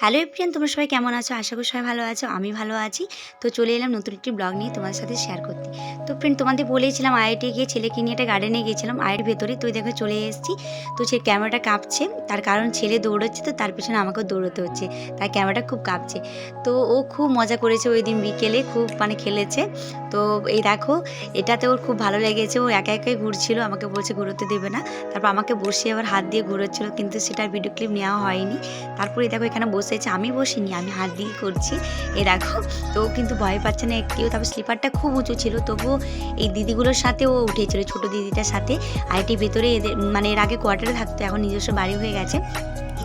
Hello everyone, তোমরা সবাই কেমন আছো? আশা করি সবাই ভালো আছো। আমি ভালো আছি। তো চলে এলাম নতুন একটি ব্লগ নিয়ে তোমাদের সাথে শেয়ার করতে। তো ফ্রেন্ড, তোমাদের বলেছিলাম আইআইটি গিয়ে ছেলেকে নিয়ে একটা গার্ডেনে গিয়েছিলাম আইআইটির ভেতরে। তো দেখো চলে এসেছি। তো সে ক্যামেরাটা কাঁপছে, তার কারণ ছেলে দৌড়চ্ছে, তো তার পিছনে আমাকেও দৌড়তে হচ্ছে, তার ক্যামেরাটা খুব কাঁপছে। তো ও খুব মজা করেছে ওই দিন বিকেলে, খুব খেলেছে। তো এই দেখো, এটাতে ওর খুব ভালো লেগেছে। ও একা একাই ঘুরছিল, আমাকে বলছে ঘুরোতে দেবে না। তারপর আমাকে বসিয়ে আবার হাত দিয়ে ঘুরোচ্ছিল, কিন্তু সেটার ভিডিও ক্লিপ নেওয়া হয়নি। তারপরে দেখো এখানে বসেছে, আমি বসিনি, আমি হাত দিয়ে করছি। এ দেখো, তো ও কিন্তু ভয় পাচ্ছে না একটিও। তারপর স্লিপারটা খুব উঁচু ছিল, তবুও এই দিদিগুলোর সাথে ও উঠেছিল, ছোটো দিদিটার সাথে। আইটির ভেতরে এদের এর আগে কোয়ার্টারে থাকতো, এখন নিজস্ব বাড়ি হয়ে গেছে।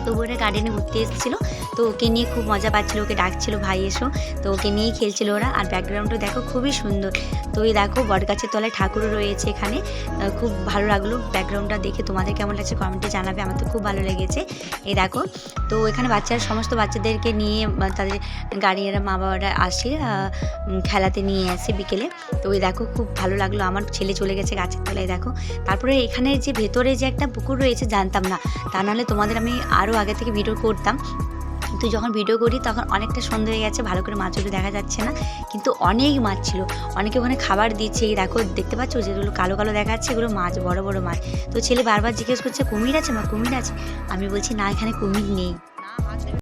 তো ওরা গার্ডেনে ঘুরতে এসেছিলো, তো ওকে নিয়ে খুব মজা পাচ্ছিলো, ওকে ডাকছিল ভাই এসো। তো ওকে নিয়েই খেলছিল ওরা। আর ব্যাকগ্রাউন্ডটা দেখো খুবই সুন্দর। তো এই দেখো বটগাছের তলায় ঠাকুরও রয়েছে এখানে। খুব ভালো লাগলো ব্যাকগ্রাউন্ডটা দেখে। তোমাদের কেমন লাগছে কমেন্টে জানাবে, আমার তো খুব ভালো লেগেছে। এই দেখো, তো এখানে সমস্ত বাচ্চাদেরকে নিয়ে তাদের গার্ডিয়ানরা, মা বাবারা আসে খেলাতে নিয়ে আসে বিকেলে। তো ওই দেখো খুব ভালো লাগলো। আমার ছেলে চলে গেছে গাছের তলায় দেখো। তারপরে এখানে যে ভেতরে যে একটা পুকুর রয়েছে জানতাম না, তা নাহলে তোমাদের আমি আরও আগে থেকে ভিডিও করতাম। কিন্তু যখন ভিডিও করি তখন অনেকটা সন্ধ্যা হয়ে গেছে, ভালো করে মাছগুলো দেখা যাচ্ছে না, কিন্তু অনেক মাছ ছিল। অনেকে ওখানে খাবার দিচ্ছে। এই দেখো দেখতে পাচ্ছ যেগুলো কালো কালো দেখাচ্ছে, এগুলো মাছ, বড় বড় মাছ। তো ছেলে বারবার জিজ্ঞেস করছে কুমির আছে মা, কুমির আছে? আমি বলছি না, এখানে কুমির নেই।